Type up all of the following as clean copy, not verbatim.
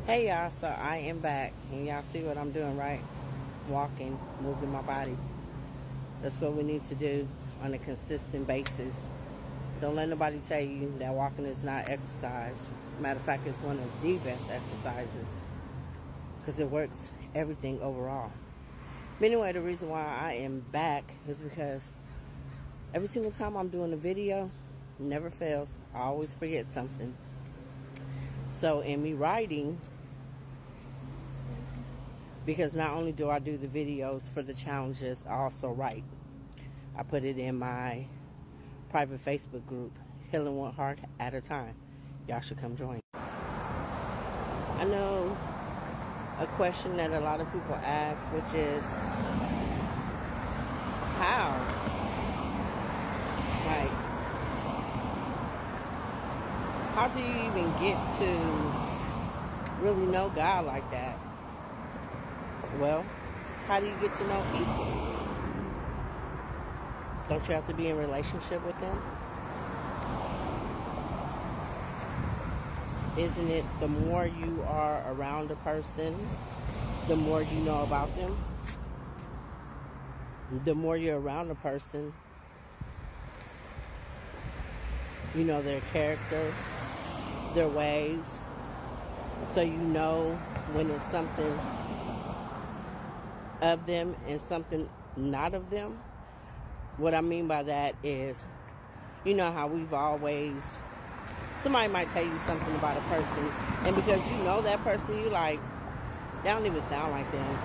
Hey y'all, so I am back and y'all see what I'm doing, right? Walking, moving my body. That's what we need to do on a consistent basis. Don't let nobody tell you that walking is not exercise. Matter of fact, it's one of the best exercises because it works everything overall. But anyway, the reason why I am back is because every single time I'm doing a video, never fails, I always forget something. So in me writing, because not only do I do the videos for the challenges, I also write. I put it in my private Facebook group, Healing One Heart at a Time. Y'all should come join. I know a question that a lot of people ask, which is, how? Like, how do you even get to really know God like that? Well, how do you get to know people? Don't you have to be in a relationship with them? Isn't it the more you are around a person, the more you know about them? The more you're around a person, you know their character, their ways, so you know when it's something of them and something not of them. What I mean by that is, you know how we've always, somebody might tell you something about a person, and because you know that person, you like, they don't even sound like them.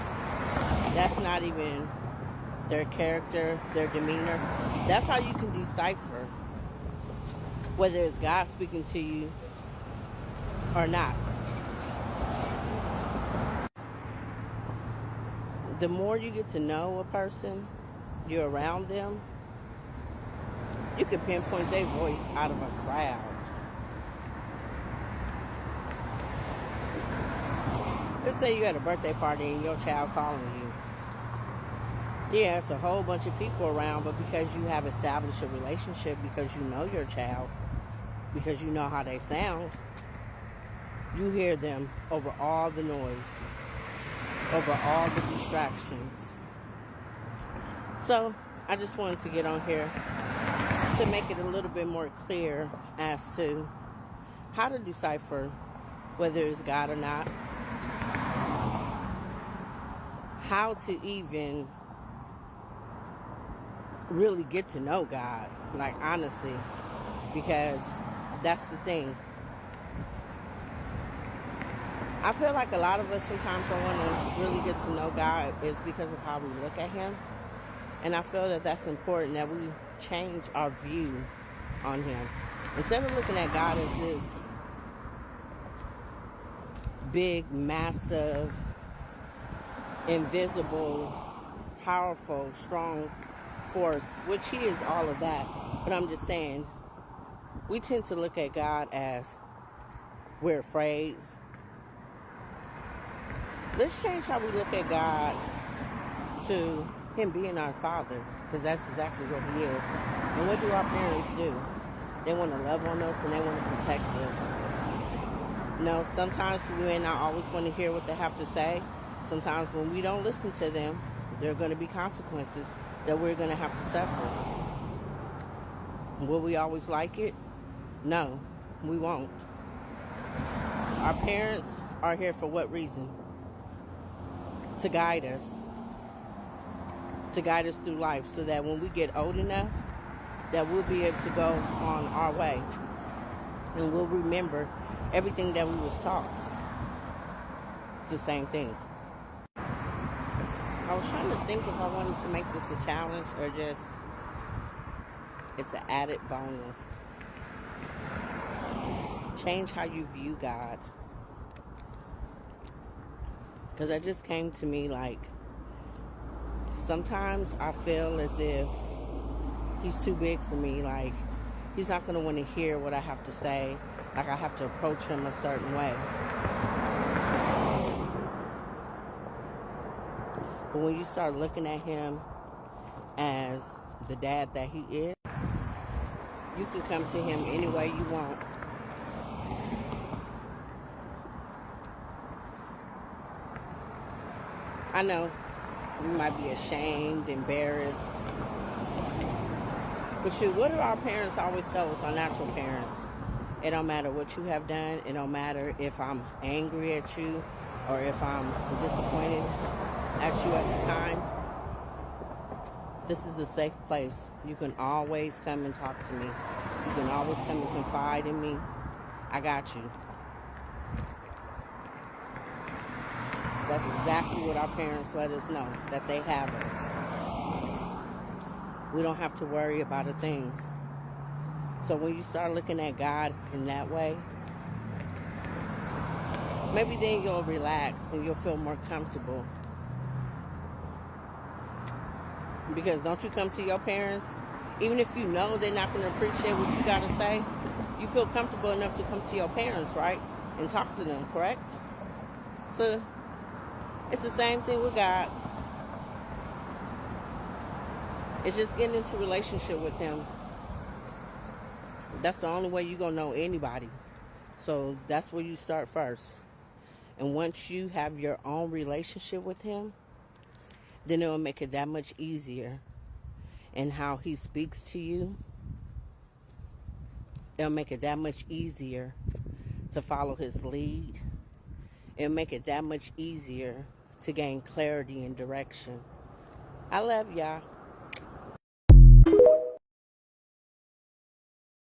That's not even their character, their demeanor. That's how you can decipher whether it's God speaking to you or not. The more you get to know a person, you're around them, you can pinpoint their voice out of a crowd. Let's say you had a birthday party and your child calling you. Yeah, it's a whole bunch of people around, but because you have established a relationship, because you know your child, because you know how they sound, you hear them over all the noise, over all the distractions. So I just wanted to get on here to make it a little bit more clear as to how to decipher whether it's God or not, how to even really get to know God, like honestly, because that's the thing. I feel like a lot of us sometimes don't want to really get to know God is because of how we look at Him. And I feel that that's important, that we change our view on Him. Instead of looking at God as this big, massive, invisible, powerful, strong force, which He is all of that. But I'm just saying, we tend to look at God as we're afraid. Let's change how we look at God to Him being our Father, because that's exactly what He is. And what do our parents do? They want to love on us and they want to protect us. No, sometimes we may not always want to hear what they have to say. Sometimes when we don't listen to them, there are going to be consequences that we're going to have to suffer. Will we always like it? No, we won't. Our parents are here for what reason? To guide us. To guide us through life, so that when we get old enough, that we'll be able to go on our way. And we'll remember everything that we was taught. It's the same thing. I was trying to think if I wanted to make this a challenge or just it's an added bonus. Change how you view God. Because that just came to me like, sometimes I feel as if He's too big for me. Like, He's not going to want to hear what I have to say. Like, I have to approach Him a certain way. But when you start looking at Him as the dad that He is, you can come to Him any way you want. I know you might be ashamed, embarrassed. But shoot, what do our parents always tell us, our natural parents? It don't matter what you have done. It don't matter if I'm angry at you or if I'm disappointed at you at the time. This is a safe place. You can always come and talk to me. You can always come and confide in me. I got you. That's exactly what our parents let us know, that they have us. We don't have to worry about a thing. So when you start looking at God in that way, maybe then you'll relax and you'll feel more comfortable. Because don't you come to your parents, even if you know they're not going to appreciate what you got to say, you feel comfortable enough to come to your parents, right? And talk to them, correct? So it's the same thing with God. It's just getting into a relationship with Him. That's the only way you're going to know anybody. So that's where you start first. And once you have your own relationship with Him, then it will make it that much easier. And how He speaks to you, it'll make it that much easier to follow His lead. It'll make it that much easier to gain clarity and direction. I love y'all.